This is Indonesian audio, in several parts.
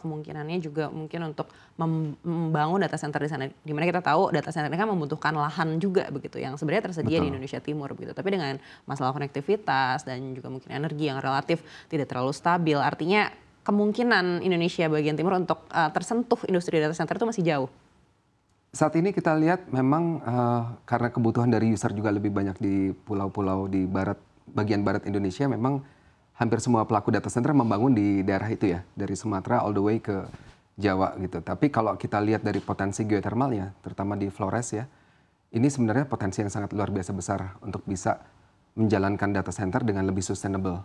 kemungkinannya juga mungkin untuk membangun data center di sana. Dimana kita tahu data center ini kan membutuhkan lahan juga begitu yang sebenarnya tersedia di Betul. Indonesia Timur begitu. Tapi dengan masalah konektivitas dan juga mungkin energi yang relatif tidak terlalu stabil, artinya kemungkinan Indonesia bagian timur untuk tersentuh industri data center itu masih jauh. Saat ini kita lihat memang karena kebutuhan dari user juga lebih banyak di pulau-pulau di bagian barat Indonesia, memang hampir semua pelaku data center membangun di daerah itu ya, dari Sumatera all the way ke Jawa gitu. Tapi kalau kita lihat dari potensi geothermalnya, terutama di Flores ya, ini sebenarnya potensi yang sangat luar biasa besar untuk bisa menjalankan data center dengan lebih sustainable.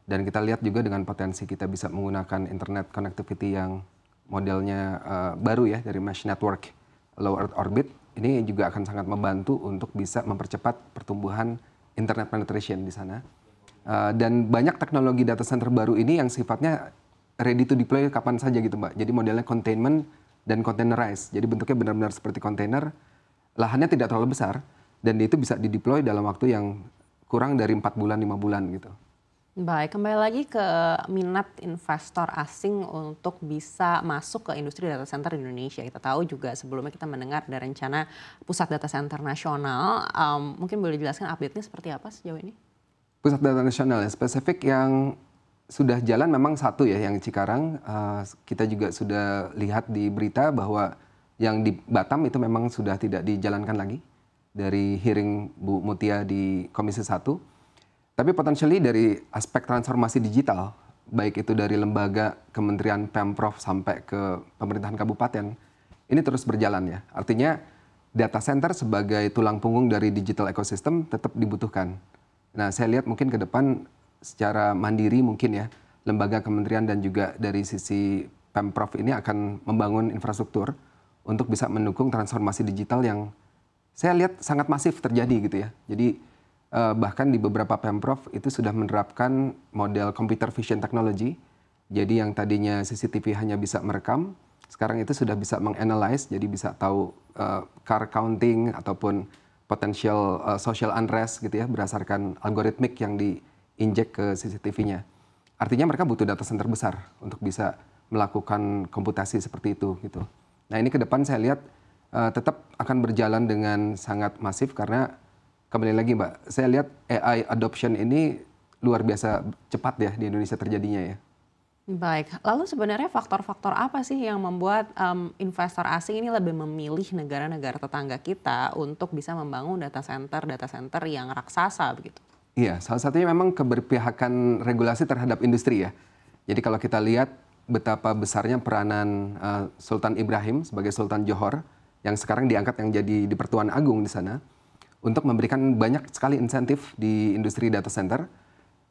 Dan kita lihat juga dengan potensi kita bisa menggunakan internet connectivity yang modelnya baru ya, dari mesh network low Earth orbit, ini juga akan sangat membantu untuk bisa mempercepat pertumbuhan internet penetration di sana. Dan banyak teknologi data center baru ini yang sifatnya ready to deploy kapan saja gitu Mbak. Jadi modelnya containment dan containerized. Jadi bentuknya benar-benar seperti kontainer, lahannya tidak terlalu besar, dan itu bisa dideploy dalam waktu yang kurang dari 4 bulan, 5 bulan gitu. Baik, kembali lagi ke minat investor asing untuk bisa masuk ke industri data center di Indonesia. Kita tahu juga sebelumnya kita mendengar ada rencana pusat data center nasional. Mungkin boleh dijelaskan update-nya seperti apa sejauh ini? Pusat data nasional ya, spesifik yang sudah jalan memang satu ya, yang Cikarang. Kita juga sudah lihat di berita bahwa yang di Batam itu memang sudah tidak dijalankan lagi dari hearing Bu Mutia di Komisi 1. Tapi potentially dari aspek transformasi digital, baik itu dari lembaga, kementerian, Pemprov, sampai ke pemerintahan kabupaten, ini terus berjalan ya. Artinya data center sebagai tulang punggung dari digital ecosystem tetap dibutuhkan. Nah, saya lihat mungkin ke depan secara mandiri mungkin ya, lembaga, kementerian, dan juga dari sisi Pemprov ini akan membangun infrastruktur untuk bisa mendukung transformasi digital yang saya lihat sangat masif terjadi gitu ya. Jadi bahkan di beberapa Pemprov itu sudah menerapkan model computer vision technology. Jadi yang tadinya CCTV hanya bisa merekam, sekarang itu sudah bisa menganalyze, jadi bisa tahu car counting ataupun potential social unrest gitu ya, berdasarkan algoritmik yang diinjek ke CCTV-nya. Artinya mereka butuh data center besar untuk bisa melakukan komputasi seperti itu gitu. Nah, ini ke depan saya lihat tetap akan berjalan dengan sangat masif karena kembali lagi Mbak, saya lihat AI adoption ini luar biasa cepat ya di Indonesia terjadinya ya. Baik, lalu sebenarnya faktor-faktor apa sih yang membuat investor asing ini lebih memilih negara-negara tetangga kita untuk bisa membangun data center yang raksasa begitu? Iya, salah satunya memang keberpihakan regulasi terhadap industri ya. Jadi kalau kita lihat betapa besarnya peranan Sultan Ibrahim sebagai Sultan Johor, yang sekarang diangkat yang jadi di Pertuan Agung di sana, untuk memberikan banyak sekali insentif di industri data center,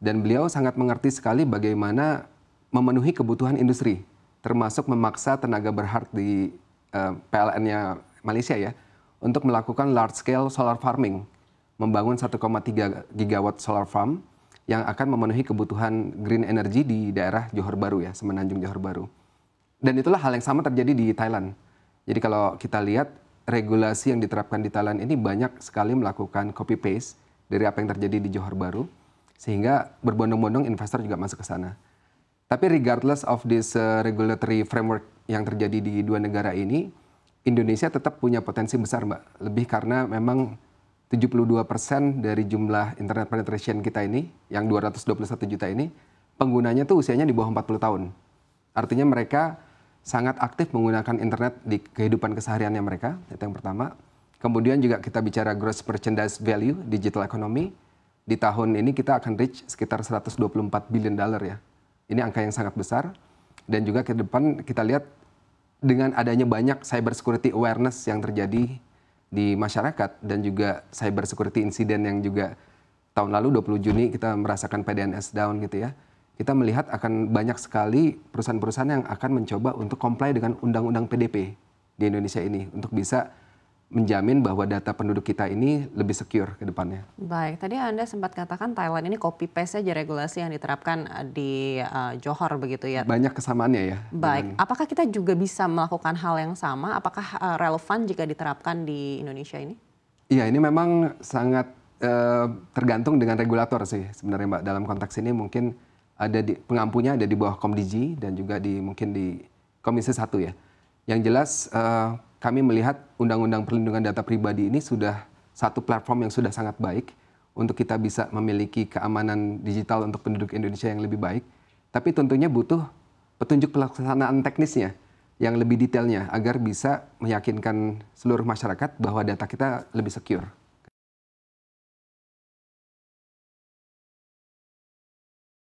dan beliau sangat mengerti sekali bagaimana memenuhi kebutuhan industri, termasuk memaksa tenaga berhad di PLN-nya Malaysia ya, untuk melakukan large scale solar farming, membangun 1,3 gigawatt solar farm yang akan memenuhi kebutuhan green energy di daerah Johor Bahru ya, Semenanjung Johor Bahru. Dan itulah hal yang sama terjadi di Thailand. Jadi kalau kita lihat regulasi yang diterapkan di Thailand ini banyak sekali melakukan copy paste dari apa yang terjadi di Johor Bahru, sehingga berbondong-bondong investor juga masuk ke sana. Tapi regardless of this regulatory framework yang terjadi di dua negara ini, Indonesia tetap punya potensi besar Mbak. Lebih karena memang 72% dari jumlah internet penetration kita ini, yang 221 juta ini, penggunanya tuh usianya di bawah 40 tahun. Artinya mereka sangat aktif menggunakan internet di kehidupan kesehariannya mereka, itu yang pertama. Kemudian juga kita bicara gross merchandise value, digital economy, di tahun ini kita akan reach sekitar 124 billion dollar ya. Ini angka yang sangat besar, dan juga ke depan kita lihat dengan adanya banyak cyber security awareness yang terjadi di masyarakat, dan juga cyber security incident yang juga tahun lalu 20 Juni kita merasakan PDNS down gitu ya. Kita melihat akan banyak sekali perusahaan-perusahaan yang akan mencoba untuk comply dengan undang-undang PDP di Indonesia ini untuk bisa menjamin bahwa data penduduk kita ini lebih secure ke depannya. Baik, tadi Anda sempat katakan Thailand ini copy paste saja regulasi yang diterapkan di Johor begitu ya. Banyak kesamaannya ya. Baik, apakah kita juga bisa melakukan hal yang sama? Apakah relevan jika diterapkan di Indonesia ini? Iya, ini memang sangat tergantung dengan regulator sih sebenarnya Mbak. Dalam konteks ini mungkin ada pengampunya ada di bawah Komdigi dan juga mungkin di Komisi 1 ya. Yang jelas kami melihat Undang-Undang Perlindungan Data Pribadi ini sudah satu platform yang sudah sangat baik untuk kita bisa memiliki keamanan digital untuk penduduk Indonesia yang lebih baik. Tapi tentunya butuh petunjuk pelaksanaan teknisnya yang lebih detailnya agar bisa meyakinkan seluruh masyarakat bahwa data kita lebih secure.